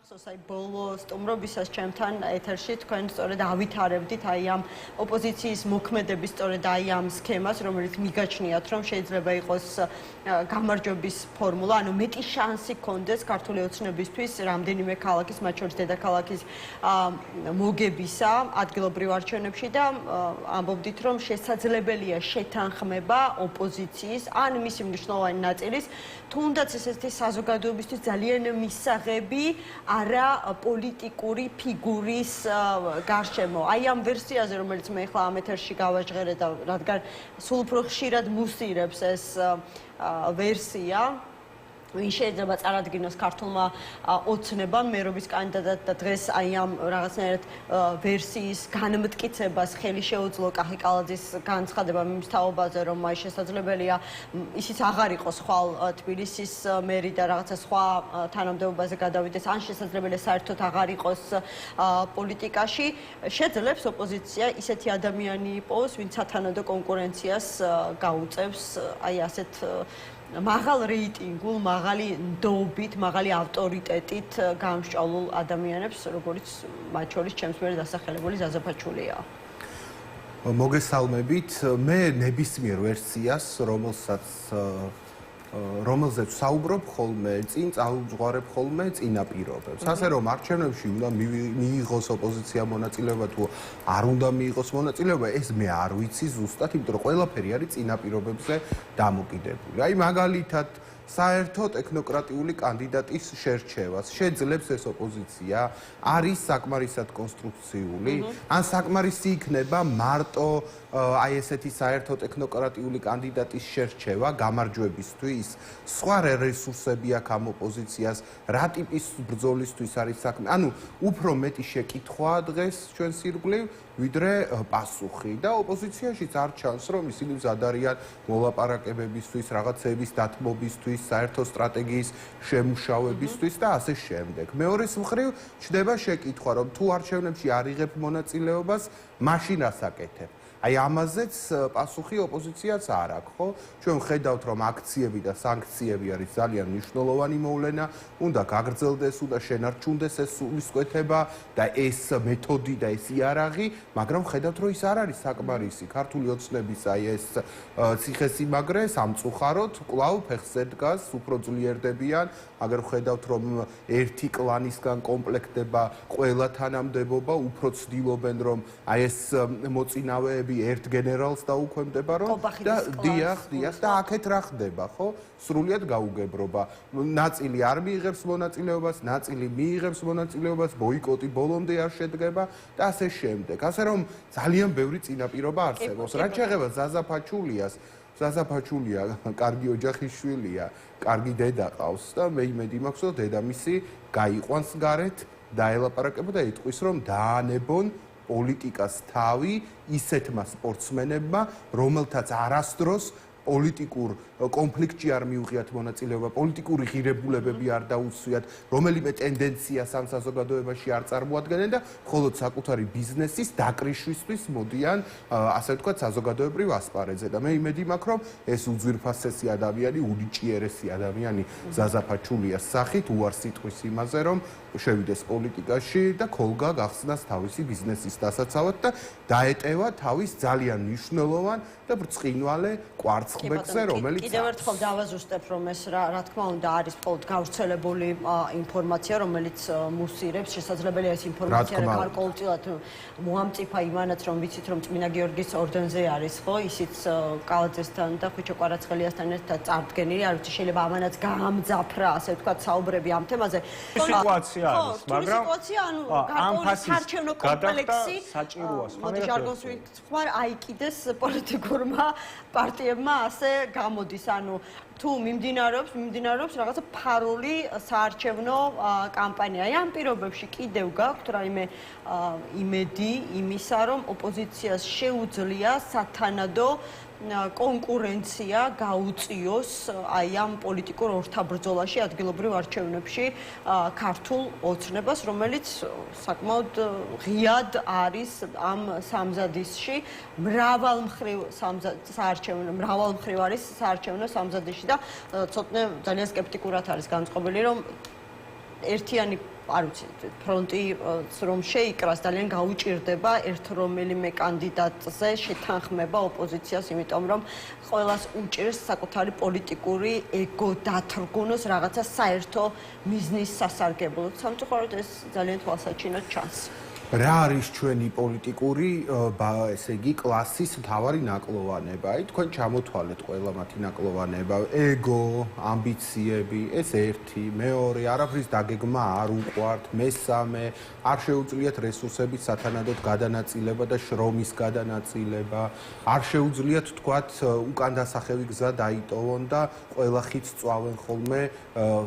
მახსოვს აი ბოლო სტუმრობისას ჩემთან ეთერში თქვენ სწორედ ავითარებდით აი ამ ოპოზიციის მოქმედების სწორედ აი ამ სქემას, რომელიც მიგაჩნიათ, რომ შეიძლება იყოს გამარჯვების ფორმულა, ანუ მეტი შანსი გქონდეს ქართული ოცნებისთვის რამდენიმე ქალაქის, მათ შორის დედაქალაქის მოგებისა ადგილობრივ არჩევნებში და ამბობდით, რომ შესაძლებელია შეთანხმება ოპოზიციის ან მისი მნიშვნელოვანი ნაწილის, თუნდაც ესეთი საზოგადოებისთვის ძალიან მისაღები არა პოლიტიკური ფიგურის გარშემო. აი ამ ვერსიაზე, რომელიც მე ახლა ამ ეთერში გავაჟღერე და რადგან სულ უფრო ხშირად მუსირებს ეს ვერსია, ვინ შეიძლება წარადგინოს ქართულმა ოცნებამ მერობის კანდიდატად და დღეს აი ამ რაღაცნაირად ვერსიის განმტკიცებას ხელი შეუძლო კახი კალაძის განცხადება მის თაობაზე, რომ აი შესაძლებელია ისიც აღარ იყოს ხვალ თბილისის მერი და რაღაცა სხვა თანამდებობაზე გადავიდეს, ან შესაძლებელია საერთოდ აღარ იყოს პოლიტიკაში, შეძლებს ოპოზიცია ისეთი ადამიანი იყოს, ვინც სათანადო კონკურენციას გაუწევს აი ასეთ მაღალ რეიტინგულ, მაღალი ნდობით, მაღალი ავტორიტეტით გამსჭვალულ ადამიანებს, როგორც მათ შორის ჩემს მიერ დასახელებული ზაზა ფაჩულია. მოგესალმებით, მე ნებისმიერ ვერსიას, რომელზეც საუბრობ ხოლმე, წინ წაუძღვარებ ხოლმე წინაპირობებს. ასე რომ არჩევნებში უნდა მიიღოს ოპოზიცია მონაწილეობა თუ არ უნდა მიიღოს მონაწილეობა, ეს მე არ ვიცი ზუსტად, იმიტომ რომ ყველაფერი არის წინაპირობებზე დამოკიდებული. აი მაგალითად საერთო ტექნოკრატიული კანდიდატის შერჩევას შეძლებს ეს ოპოზიცია, არის საკმარისად კონსტრუქციული, ან საკმარისი იქნება მარტო აი ესეთი საერთო ტექნოკრატიული კანდიდატის შერჩევა გამარჯვებისთვის, სხვა რესურსები აქვს ამ ოპოზიციას, რა ტიპის ბრძოლისთვის არის საქმე. ანუ უფრო მეტი შეკითხვაა დღეს ჩვენს ირგვლივ, ვიდრე პასუხი და ოპოზიციაშიც არ ჩანს, რომ ისინი მზად არიან მოლაპარაკებებისთვის, რაღაცების დათმობისთვის, საერთო სტრატეგიის შემუშავებისთვის და ასე შემდეგ. მეორეს მხრივ ჩნდება შეკითხვა, რომ თუ არჩევნებში არ იღებ მონაწილეობას, მაშინ რას აკეთებ? აი ამაზეც პასუხი ოპოზიციაც არ აქვს, ხო? ჩვენ ხედავთ, რომ აქციები და სანქციები არის ძალიან მნიშვნელოვანი მოვლენა, უნდა გაგრძელდეს, უნდა შენარჩუნდეს ეს სულისკვეთება და ეს მეთოდი და ეს იარაღი, მაგრამ ხედავთ, რომ ის არ არის საკმარისი. ქართული ოცნების აი ეს ციხესიმაგრე სამწუხაროდ კვლავ ფეხზე დგას, უფრო ძლიერდებიან, მაგრამ ხედავთ, რომ ერთი კლანისგან კომპლექტდება ყველა თანამდებობა, უფრო ცდილობენ, რომ აი ეს მოწინავეები ერთ გენერალს დაუქვემდება, რომ და დიახ და აქეთ რა ხდება, ხო? სრულიად გაუგებრობა. ნაწილი არ მიიღებს მონაწილეობას, ნაწილი მიიღებს მონაწილეობას, ბოიკოტი ბოლომდე არ შედგება და ასე შემდეგ. ასე რომ ძალიან ბევრი წინაპირობა არსებობს. რაც შეეხება ზაზა ფაჩულიას, ზაზა ფაჩულია კარგი ოჯახის შვილია, კარგი დედა ყავს და მე იმედი მაქვს, რომ დედამისი გაიყვანს გარეთ, დაელაპარაკება და იტყვის, რომ დაანებონ პოლიტიკას თავი ისეთმა სპორტსმენებმა, რომელთაც არასდროს პოლიტიკურ კონფლიქტში არ მიუღიათ მონაწილეობა, პოლიტიკური ღირებულებები არ დაუსვიათ, რომელიმე ტენდენციას ამ საზოგადოებაში არ წარმოადგენენ და მხოლოდ საკუთარი ბიზნესის დაკრიშვისთვის მოდიან, ასე ვთქვათ, საზოგადოებრივ ასპარეზზე და მე იმედი მაქვს, რომ ეს უძვირფასესი ადამიანი, უნიჭიერესი ადამიანი ზაზა ფაჩულიას სახით უარს იტყვის იმაზე, რომ შევიდეს პოლიტიკაში და ქოლგა გახსნას თავისი ბიზნესის დასაცავად და დაეტევა თავის ძალიან მნიშვნელოვან და ბრწყინვალე კვარცხლბეკზე, რომელიც კიდევ ერთხელ დავაზუსტებ, რომ ეს რა თქმა უნდა არის მხოლოდ გავრცელებული ინფორმაცია, რომელიც მუსირებს, შესაძლებელია ეს ინფორმაცია გარკვეულწილად მოამწიფა იმანაც, რომ ვიცით, რომ წმინდა გიორგის ორდენზე არის, ხო, ისიც კალაძესთან და ხვიჩო კვარაცხელიასთან ერთად წარდგენილი, არ ვიცი, შეიძლება ამანაც გაამძაფრა, ასე ვთქვათ, საუბრები ამ თემაზე. სიტუაცია არის, მაგრამ სიტუაცია, ანუ გარკვეული საარჩევნო კომპლექსი საჭიროა, მოდი ჟარგონს ვიხმარ, აიკიდეს პოლიტიკურმა პარტიებმა ასე გამოდის, ანუ თუ მიმდინარეობს რაღაცა ფარული საარჩევნო კამპანია. აი ამ პირობებში კიდევ გაქვთ რაიმე იმედი იმისა, რომ ოპოზიციას შეუძლია სათანადო კონკურენცია გაუწიოს აი ამ პოლიტიკურ ორთაბრძოლაში ადგილობრივ არჩევნებში ქართულ ოცნებას, რომელიც საკმაოდ ღიად არის ამ სამზადისში, მრავალმხრივ არის საარჩევნო სამზადისში და ცოტნე ძალიან სკეპტიკურად არის განწყობილი, რომ ერთიანი არ ვიცი ფრონტი რომ შეიკრას ძალიან გაუჭირდება ერთ რომელიმე კანდიდატზე შეთანხმება ოპოზიციას, იმიტომ რომ ყველას უჭირს საკუთარი პოლიტიკური ეგო დათრგუნოს რაღაცა საერთო მიზნის სასარგებლოდ. სამწუხაროდ ეს ძალიან თვალსაჩინოდ ჩანს. რა არის ჩვენი პოლიტიკური, ესე იგი, კლასის მთავარი ნაკლოვანება? აი, თქვენ ჩამოთვალეთ ყველა მათი ნაკლოვანება. ეგო, ამბიციები, ეს ერთი, მეორე, არაფრის დაგეგმა არ უყვართ, მესამე, არ შეუძლიათ რესურსების სათანადოდ გადანაწილება და შრომის გადანაწილება, არ შეუძლიათ თქვათ უკან დასახევი გზა დაიტოვონ და ყველა ხით წვავენ ხოლმე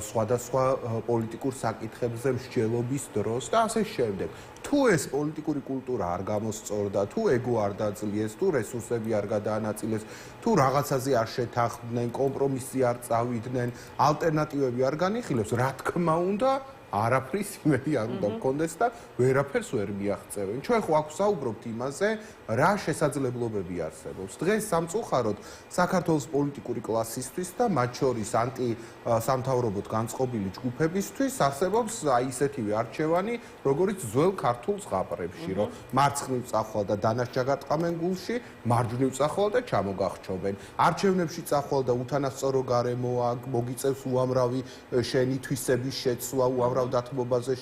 სხვადასხვა პოლიტიკურ საკითხებზე მსჯელობის დროს და ასე შემდეგ. თუ ეს პოლიტიკური კულტურა არ გამოსწორდა, თუ ეგო არ დაძლიეს, თუ რესურსები არ გადაანაწილეს, თუ რაღაცაზე არ შეთანხმდნენ, კომპრომისი არ წავიდნენ, ალტერნატივები არ განიხილებს, რა თქმა უნდა, არაფრის იმედი არ უნდა გქონდეს და ვერაფერს ვერ მიაღწევენ. ჩვენ ხო აქ ვსაუბრობთ იმაზე, რა შესაძლებლობები არსებობს. დღეს სამწუხაროდ საქართველოს პოლიტიკური კლასისთვის და მათ შორის ანტი-სამთავრობოდ განწყობილი ჯგუფებისთვის არსებობს აი ისეთივე არჩევანი, როგორც ძველ ქართულ ზღაპრებში, რომ მარცხნივ წახვალ და დანაშჯა გატყამენ გულში, მარჯვნივ წახვალ და ჩამოგახჩობენ. არჩევნებში წახვალ და უთანასწორო გარემოა, მოგიწევს უამრავი შენი თვისების შეცვლა, უამრავ დათმობაზე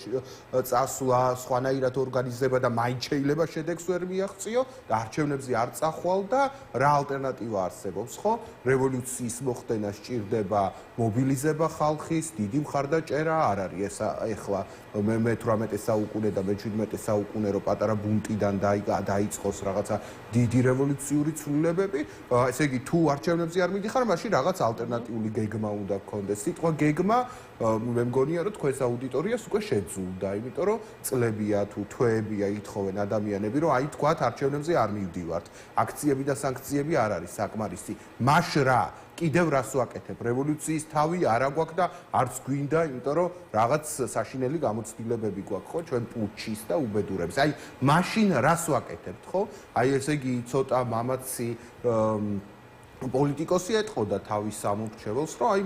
წასვლა, სხვანაირად ორგანიზება და მაინც შეიძლება შედეგს ვერ მიაღწიო და არჩევნებზე არ წახვალ და რა ალტერნატივა არსებობს, ხო? რევოლუციის მოხდენა სჭირდება მობილიზება ხალხის, დიდი მხარდაჭერა არ არის ეს ეხლა მე-18 საუკუნე და მე-17 საუკუნე რო პატარა ბუნტიდან დაიწყოს რაღაცა დიდი რევოლუციური ცვლილებები, ესე იგი თუ არჩევნებზე არ მიდიხარ, მაშინ რაღაც ალტერნატიული გეგმა უნდა გქონდეს. სიტყვა გეგმა მე მგონია რომ თქვენს აუდიტორიას უკვე შეძულდა, იმიტომ რომ წლებია თუ თვეებია ითხოვენ ადამიანები, რომ აი თქვათ არჩევნებზე არ მივდივართ. აქციები და სანქციები არ არის საკმარისი. მაშ რა კიდევ რას ვაკეთებ? რევოლუციის თავი არ აგვაქვს და არც გვინდა, იმიტომ რომ რაღაც საშინელი გამოცდილებები გვაქვს, ხო, ჩვენ პუჩის და უბედურების. აი, მაშინ რას ვაკეთებთ, ხო? აი, ესე იგი, ცოტა მამაცი პოლიტიკოსი ეთყოდა თავის სამორჩეველს, რომ აი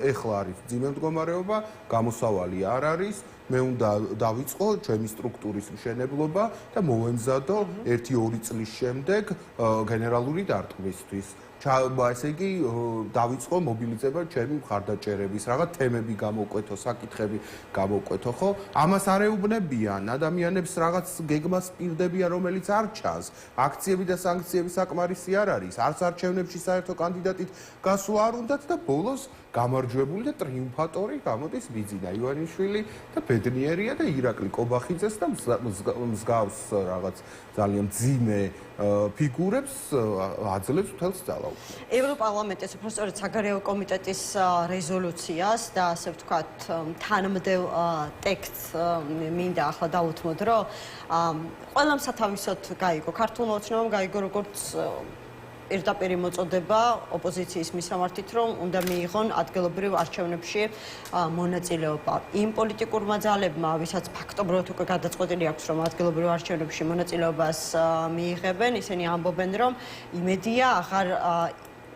ეხლა არის ძიმე მდგომარეობა, გამოსავალი არ არის, მე უნდა დავიწყო ჩემი სტრუქტურის მშენებლობა და მოვემზადო 1-2 წლის შემდეგ გენერალური დარტყმისთვის. ესე იგი დავიწყო მობილიზება ჩემი მხარდაჭერების, რაღაც თემები გამოვკვეთო, საკითხები გამოვკვეთო, ხო? ამას არ ეუბნებიან, ადამიანებს რაღაც გეგმას პირდებიან, რომელიც არ ჩანს. აქციები და სანქციები საკმარისი არ არის. არც არჩევნებში საერთო კანდიდატით გასვლა არ უნდათ და ბოლოს გამარჯვებული და ტრიუმფატორი გამოდის ბიძინა ივანიშვილი და ბედნიერია და ირაკლი კობახიძეს და მსგავს რაღაც ძალიან ძიმე ფიგურებს აძლევს მთელს ძალაუფლებას. ევროპარლამენტის უпростоრეთ საგარეო კომიტეტის რეზოლუციას და ასე ვთქვათ თანმდევ ტექსტს მინდა ახლა დავუთმოთ, რომ ყველამ სათავისოდ გაიგო, ქართულ მოწმეობამ გაიგო, როგორც პირდაპირი მოწოდება ოპოზიციის მისამართით, რომ უნდა მიიღონ ადგილობრივ არჩევნებში მონაწილეობა. იმ პოლიტიკურმა ძალებმა, ვისაც ფაქტობრივად უკვე გადაწყვეტილი აქვს, რომ ადგილობრივ არჩევნებში მონაწილეობას მიიღებენ, ისინი ამბობენ, რომ იმედია აღარ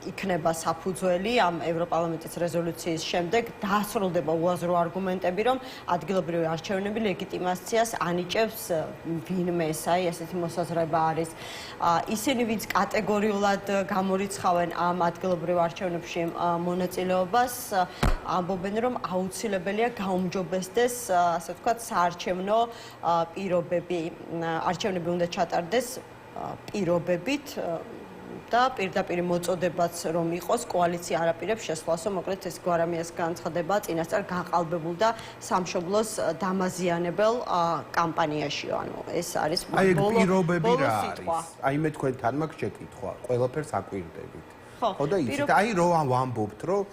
იქნება საფუძველი ამ ევროპარლამენტის რეზოლუციის შემდეგ დაასრულდება უაზრო არგუმენტები, რომ ადგილობრივი არჩევნები ლეგიტიმაციას ანიჭებს ვინმეს, აი ესეთი მოსაზრება არის. ისინი, ვინც კატეგორიულად გამორიცხავენ ამ ადგილობრივ არჩევნებში მონაწილეობას, ამბობენ, რომ აუცილებელია გაუმჯობესდეს, ასე ვთქვათ, საარჩევნო პირობები. არჩევნები უნდა ჩატარდეს პირობებით და პირდაპირი მოწოდებაც რომ იყოს, კოალიცია არაპირებს შესვლასო, მოკლედ ეს გვარამიას განცხადება წინასწარ გაყალბებულ და სამშობლოს დამაზიანებელ კამპანიაში, ანუ ეს არის აი ეგ პირობები რა არის? აი მე თქვენთან მაქვს შეკითხვა, ყველაფერს აკვირდებით. ხო და იცით, აი რო ვამბობთ, რომ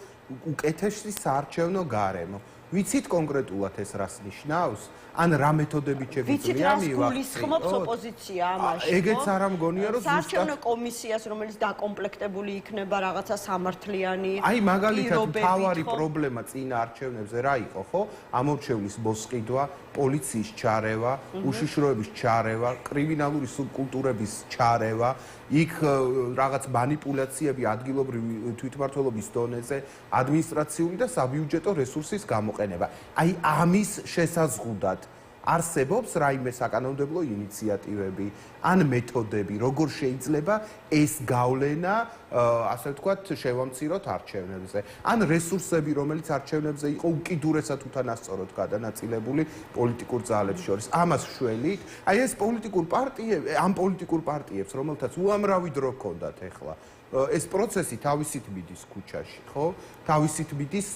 უკეთესი საარჩევნო გარემო. ვიცით კონკრეტულად ეს რას ნიშნავს? ან რა მეთოდებით შეგვიძლია მივახციოთ? ვიცით, რას გულისხმობს ოპოზიცია ამაში? ეგეც არ ამგონია, რომ საარჩევნო კომისიას, რომელიც დაკომპლექტებული იქნება რაღაცა სამართლიანი აი მაგალითად მთავარი პრობლემა წინა არჩევნებზე რა იყო, ხო? ამორჩევლის მოსყიდვა, პოლიციის ჩარევა, უშიშროების ჩარევა, კრიმინალური სუბკულტურების ჩარევა, იქ რაღაც მანიპულაციები ადგილობრივი თვითმმართველობის დონეზე, ადმინისტრაციული და საბიუჯეტო რესურსის გამოყენება. გამოყენება. აი ამის შესაზღუდად არსებობს რაიმე საკანონმდებლო ინიციატივები ან მეთოდები, როგორ შეიძლება ეს გავლენა, ასე ვთქვათ, შევამციროთ არჩევნებზე, ან რესურსები, რომელიც არჩევნებზე იყო უკიდურესად უთანასწოროდ გადანაწილებული პოლიტიკურ ძალებს შორის. ამას შველით, აი ეს ამ პოლიტიკურ პარტიებს, რომელთაც უამრავი დრო ჰქონდათ ახლა ეს პროცესი თავისით მიდის ქუჩაში, ხო? თავისით მიდის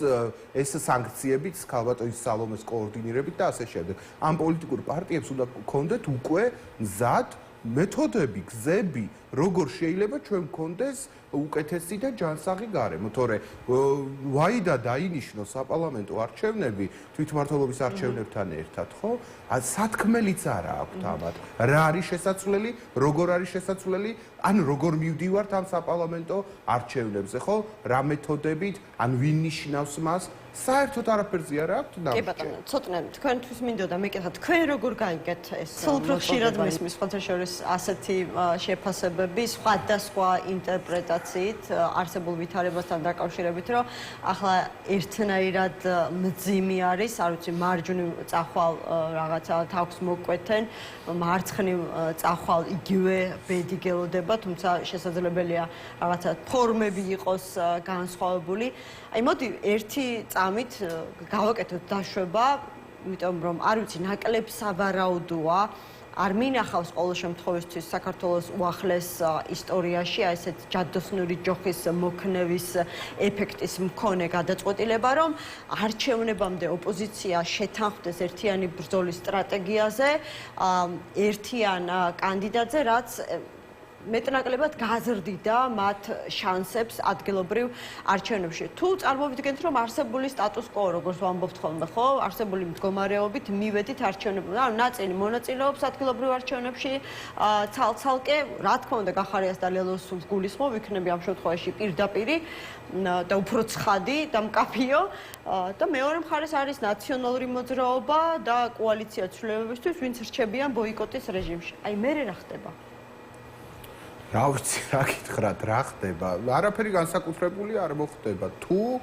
ეს სანქციებით, ქალბატონის სალომეს კოორდინირებით და ასე შემდეგ. ამ პოლიტიკურ პარტიებს უნდა გქონდეთ უკვე მზად მეთოდები, გზები, როგორ შეიძლება ჩვენ გქონდეს უკეთესი და ჯანსაღი გარემო, თორე ვაიდა დაინიშნო საპარლამენტო არჩევნები თვითმმართველობის არჩევნებთან ერთად, ხო? სათქმელიც არა აქვთ ამათ. რა არის შესაძლებელი, როგორ არის შესაძლებელი, ან როგორ მივდივართ ამ საპარლამენტო არჩევნებზე, ხო? რა მეთოდებით, ან ვინ ნიშნავს მას? საერთოდ არაფერზე არ აქვთ და კი ბატონო, ცოტნე თქვენთვის მინდოდა მეკითხა, თქვენ როგორ გაიგეთ ეს? სულ უფრო ხშირად მისმის სხვათა შორის ასეთი შეფასებები სხვადასხვა ინტერპრეტაციით არსებულ ვითარებასთან დაკავშირებით, რომ ახლა ერთნაირად მძიმე არის, არ ვიცი, მარჯვნივ წახვალ რაღაცა თავს მოკვეთენ, მარცხნივ წახვალ იგივე ბედი გელოდება, თუმცა შესაძლებელია რაღაცა ფორმები იყოს განსხვავებული. აი მოდი ერთი წამით გავაკეთოთ დაშვება, იმიტომ რომ არ ვიცი, ნაკლებ სავარაუდოა, არ მინახავს ყოველ შემთხვევაში საქართველოს უახლეს ისტორიაში აი ესეთ ჯადოსნური ჯოხის მოქნევის ეფექტის მქონე გადაწყვეტილება, რომ არჩევნებამდე ოპოზიცია შეთანხმდეს ერთიანი ბრძოლის სტრატეგიაზე, ერთიან კანდიდატზე, რაც მეტნაკლებად გაზრდიდა მათ შანსებს ადგილობრივ არჩევნებში. თუ წარმოვიდგენთ, რომ არსებული სტატუს კო, როგორც ვამბობთ ხოლმე, ხო, არსებული მდგომარეობით მივედით არჩევნებამდე, ანუ ნაწილი მონაწილეობს ადგილობრივ არჩევნებში, ცალ-ცალკე, რა თქმა უნდა, გახარიას და ლელოს სულს გულისხმობ, იქნება ამ შემთხვევაში პირდაპირი და უფრო ცხადი და მკაფიო და მეორე მხარეს არის ნაციონალური მოძრაობა და კოალიცია ცვლილებებისთვის, ვინც რჩებიან ბოიკოტის რეჟიმში. აი მე რა ხდება? რა ვიცი, რა გითხრათ, რა ხდება? არაფერი განსაკუთრებული არ მოხდება. თუ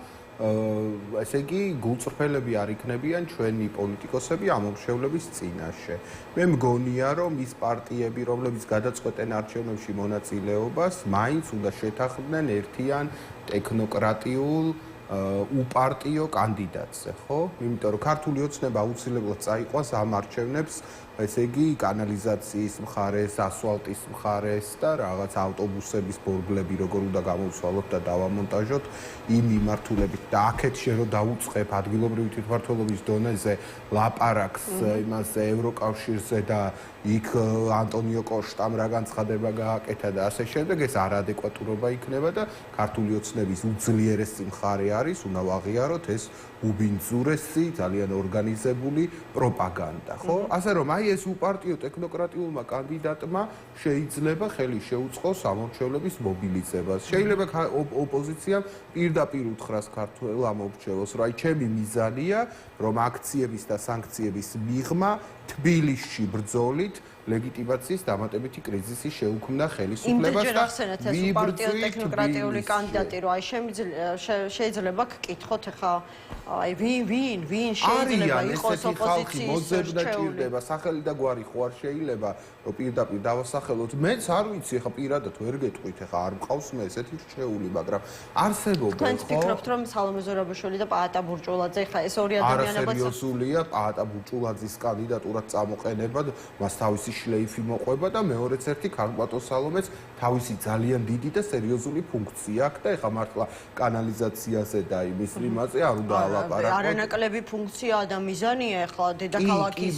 ესე იგი გულწრფელები არ იქნებიან ჩვენი პოლიტიკოსები ამომრჩევლების წინაშე. მე მგონია, რომ ის პარტიები, რომლებიც გადაწყვეტენ არჩევნებში მონაწილეობას, მაინც უნდა შეთანხმდნენ ერთიან ტექნოკრატიულ უპარტიო კანდიდატზე, ხო? იმიტომ რომ ქართული ოცნება აუცილებლად წაიყვანს ამ არჩევნებს, ესე იგი კანალიზაციის მხარეს, ასფალტის მხარეს და რაღაც ავტობუსების ბორბლები როგორ უნდა გამოვცვალოთ და დავამონტაჟოთ იმ მიმართულებით და აქეთ შერო დაუწყებ ადგილობრივი თვითმმართველობის დონეზე ლაპარაკს იმაზე ევროკავშირზე და იქ ანტონიო კოშტამ რა განცხადება გააკეთა და ასე შემდეგ, ეს არადეკვატურობა იქნება და ქართული ოცნების უძლიერესი მხარე არის, უნდა ვაღიაროთ ეს უბინძურესი, ძალიან ორგანიზებული პროპაგანდა, ხო? ასე რომ აი ეს უპარტიო ტექნოკრატიულმა კანდიდატმა შეიძლება ხელი შეუწყოს ამორჩევლების მობილიზებას. შეიძლება ოპოზიციამ პირდაპირ უთხრას ქართულ ამორჩევლებს, რომ აი ჩემი მიზანია, რომ აქციების და სანქციების მიღმა თბილისში ბრძოლით ლეგიტიმაციის დამატებითი კრიზისი შეუქმნა ხელისუფლებას და უპარტიო ტექნოკრატიული კანდიდატი, რომ აი შეიძლება გკითხოთ ახლა აი ვინ შეიძლება იყოს ოპოზიციის მოძებნა ჭირდება, სახელი და გვარი ხო არ შეიძლება რომ პირდაპირ დავასახელოთ. მეც არ ვიცი, ახლა პირადად ვერ გეტყვით, ახლა არ მყავს მე ესეთი რჩეული, მაგრამ არსებობს, ხო? თქვენ ფიქრობთ, რომ სალომე ზურაბაშვილი და პაატა ბურჭულაძე ახლა ეს ორი ადამიანებიც არასერიოზულია პაატა ბურჭულაძის კანდიდატურად წამოყენებად, მას თავისი შლეიფი მოყვება და მეორეც ერთი ქალბატონ სალომეს თავისი ძალიან დიდი და სერიოზული ფუნქცია აქვს და ეხლა მართლა კანალიზაციაზე და იმის რიმაზე არ უნდა ალაპარაკოთ. არანაკლები ფუნქცია და მიზანია ეხლა დედაქალაქის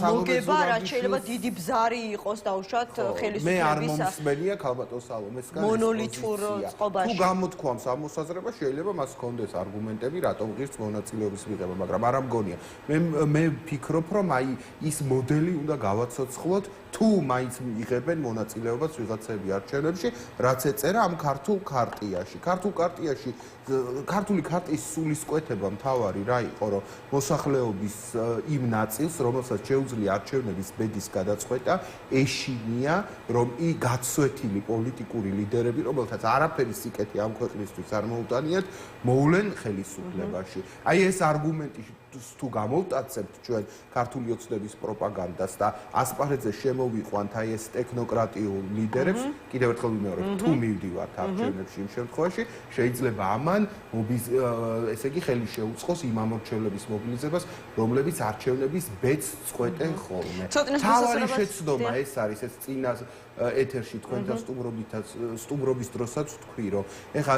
მოგება, რაც შეიძლება დიდი ბზარი იყოს დაუშვათ ხელისუფლების. მე არ მომსმენია ქალბატონ სალომესგან მონოლითურ წყობაში. თუ გამოთქვამს ამ მოსაზრებას, შეიძლება მას ჰქონდეს არგუმენტები, რატომ ღირს მონაწილეობის მიღება, მაგრამ არ ამგონია. მე ვფიქრობ, რომ აი ის მოდელი უნდა გავაცოცხლოთ, თუ მაინც იღებენ მონაწილეობას ვიღაცები არჩევნებში, რაც ეწერა ამ ქართულ ქარტიაში. ქართული ქარტიის სულისკვეთება შეთანხმება მთავარი რა იყო, რომ მოსახლეობის იმ ნაწილს, რომელსაც შეუძლია არჩევნების ბედის გადაწყვეტა, ეშინია, რომ გაცვეთილი პოლიტიკური ლიდერები, რომელთაც არაფერი სიკეთე ამ ქვეყნისთვის არ მოუტანიათ, მოვლენ ხელისუფლებაში. აი ეს არგუმენტი თუ გამოვტაცებთ ჩვენ ქართული ოცნების პროპაგანდას და ასპარეზზე შემოვიყვანთ აი ეს ტექნოკრატიულ ლიდერებს, კიდევ ერთხელ ვიმეორებ, თუ მივდივართ არჩევნებში იმ შემთხვევაში, შეიძლება ამან ესე იგი ხელი შეუწყოს იმ ამორჩევლების მობილიზებას, რომლებიც არჩევნების ბედს წყვეტენ ხოლმე. თავარი შეცდომა ეს არის, ეს წინა ეთერში თქვენთან სტუმრობის დროსაც ვთქვი, რომ ეხლა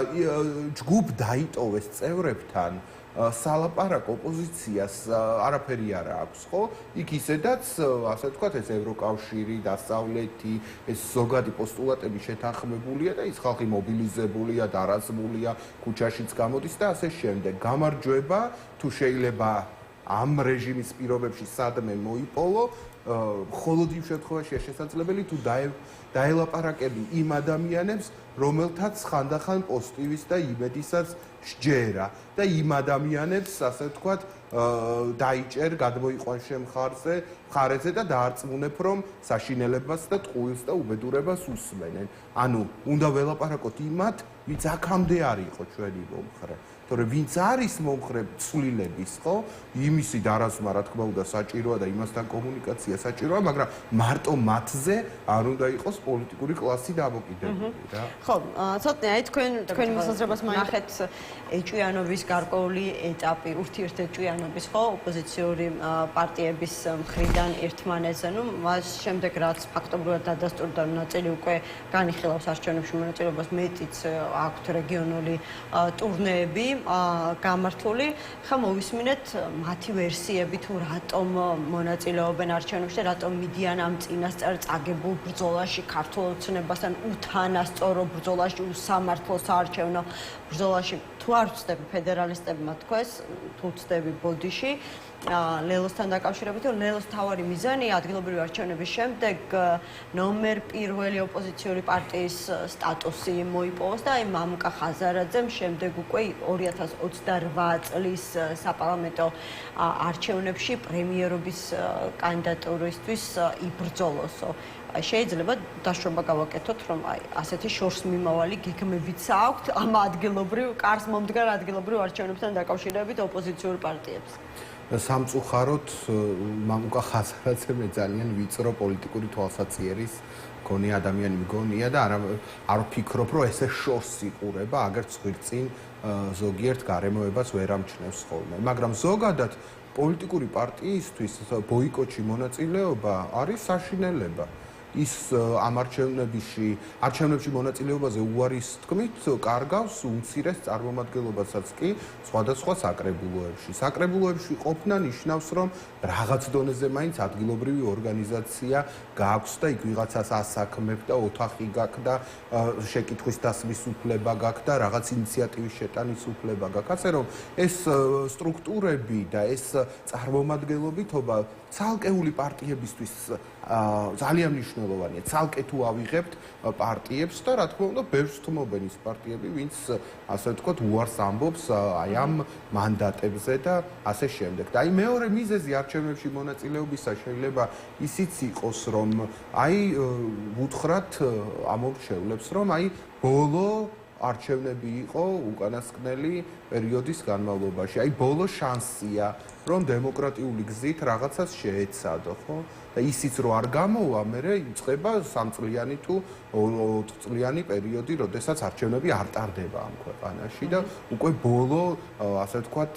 ჯგუფ დაიტოვეს წევრებთან სალაპარაკო ოპოზიციას არაფერი არ აქვს, ხო? იქ ისედაც, ასე ვთქვათ, ეს ევროკავშირი, დასავლეთი, ეს ზოგადი პოსტულატები შეთანხმებულია და ის ხალხი მობილიზებულია, დარაზმულია, ქუჩაშიც გამოდის და ასე შემდეგ. გამარჯვება, თუ შეიძლება ამ რეჟიმის პირობებში სადმე მოიპოვო, მხოლოდ იმ შემთხვევაშია შესაძლებელი, თუ დაელაპარაკები იმ ადამიანებს, რომელთაც ხანდახან პოზიტივის და იმედისაც სჯერა და იმ ადამიანებს, ასე ვთქვათ, დაიჭერ, გადმოიყვან მხარეზე და დაარწმუნებ, რომ საშინელებას და ტყუილს და უბედურებას უსმენენ. ანუ, უნდა ველაპარაკოთ იმათ, ვინც აქამდე არ იყო ჩვენი მომხრე. თორემ ვინც არის მომხრე ცვლილების, ხო? იმისი დარაზმა, რა თქმა უნდა, საჭიროა და იმასთან კომუნიკაცია საჭიროა, მაგრამ მარტო მათზე არ უნდა იყოს პოლიტიკური კლასი დამოკიდებული, რა. ხო, ცოტნე, აი თქვენ მოსაზრებას ნახეთ ეჭვიანობის გარკვეული ეტაპი, ურთიერთეჭვიანობის, ხო, ოპოზიციური პარტიების მხრიდან ერთმანეთზე, ну, მას შემდეგ რაც ფაქტობრივად დადასტურდა, ნაწილი უკვე განიხილავს არჩევნებში მონაწილეობას, მეტიც აქვთ რეგიონული ტურნეები გამართული. ხა მოვისმინეთ მათი ვერსიები თუ რატომ მონაწილეობენ არჩევნებში და რატომ მიდიან ამ წინასწარ წაგებულ ბრძოლაში ქართულ ოცნებასთან უთანასწორო ბრძოლაში, უსამართლო საარჩევნო ბრძოლაში. თუ არ ვწდები ფედერალისტებმა თქვეს, თუ ვწდები ბოდიში ლელოსთან დაკავშირებით, რომ ლელოს თავარი მიზანი ადგილობრივი არჩევნების შემდეგ ნომერ პირველი ოპოზიციური პარტიის სტატუსი მოიპოვოს და აი მამუკა ხაზარაძემ შემდეგ უკვე 2028 წლის საპარლამენტო არჩევნებში პრემიერობის კანდიდატურისთვის იბრძოლოსო. შეიძლება დაშრობა გავაკეთოთ, რომ აი ასეთი შორს მიმავალი გეგმებიც აქვთ ამ ადგილობრივ კარს მომდგარ ადგილობრივ არჩევნებთან დაკავშირებით ოპოზიციურ პარტიებს. სამწუხაროდ მამუკა ხაზარაძე მე ძალიან ვიწრო პოლიტიკური თვალსაწიერის მგონი ადამიანი მგონია და არ ვფიქრობ, რომ ესე შორს იყურება, აგერც ხვირწინ ზოგიერთ გარემოებას ვერ ამჩნევს ხოლმე. მაგრამ ზოგადად პოლიტიკური პარტიისთვის ბოიკოტში მონაწილეობა არის საშინელება. ის ამ არჩევნებში მონაწილეობაზე უარის თქმით კარგავს უმცირეს წარმომადგენლობასაც კი სხვადასხვა საკრებულოებში. საკრებულოებში ყოფნა ნიშნავს, რომ რაღაც დონეზე მაინც ადგილობრივი ორგანიზაცია გააქვს და იქ ვიღაცას ასაქმებ და ოთახი გაქვს და შეკითხვის დასმის უფლება გაქვს და რაღაც ინიციატივის შეტანის უფლება გაქვს. ასე რომ ეს სტრუქტურები და ეს წარმომადგენლობითობა ცალკეული პარტიებისთვის ძალიან მნიშვნელოვანია. ცალკე თუ ავიღებთ პარტიებს და რა თქმა უნდა, ბევრს თმობენ ის პარტიები, ვინც ასე ვთქვათ, უარს ამბობს აი ამ მანდატებზე და ასე შემდეგ. და აი მეორე მიზეზი არჩევნებში მონაწილეობისა შეიძლება ისიც იყოს, რომ აი უთხრათ ამორჩევლებს, რომ აი ბოლო არჩევნები იყო უკანასკნელი პერიოდის განმავლობაში. აი ბოლო შანსია, რომ დემოკრატიული გზით რაღაცას შეეცადო, ხო? და ისიც რო არ გამოვა, მერე იწყება 3 წლიანი თუ 4 წლიანი პერიოდი, როდესაც არჩევნები არ ტარდება ამ ქვეყანაში და უკვე ბოლო, ასე ვთქვათ,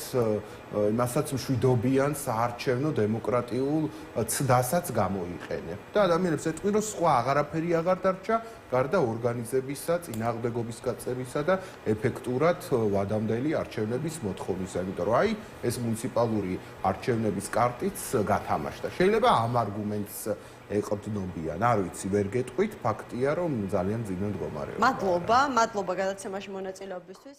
იმასაც მშვიდობიან საარჩევნო დემოკრატიულ ცდასაც გამოიყენებ. და ადამიანებს ეტყვი, რომ სხვა აღარაფერი აღარ დარჩა, გარდა ორგანიზებისა, წინააღმდეგობის გაწევისა და ეფექტურად ვადამდელი არჩევნების მოთხოვნისა. იმიტომ რომ აი ეს მუნიციპალური არჩევნების კარტიც გათამაშდა. შეიძლება ამ არგუმენტს ეყრდნობიან, არ ვიცი, ვერ გეტყვით, ფაქტია, რომ ძალიან ძიმე მდგომარეობა. მადლობა გადაცემაში მონაწილეობისთვის.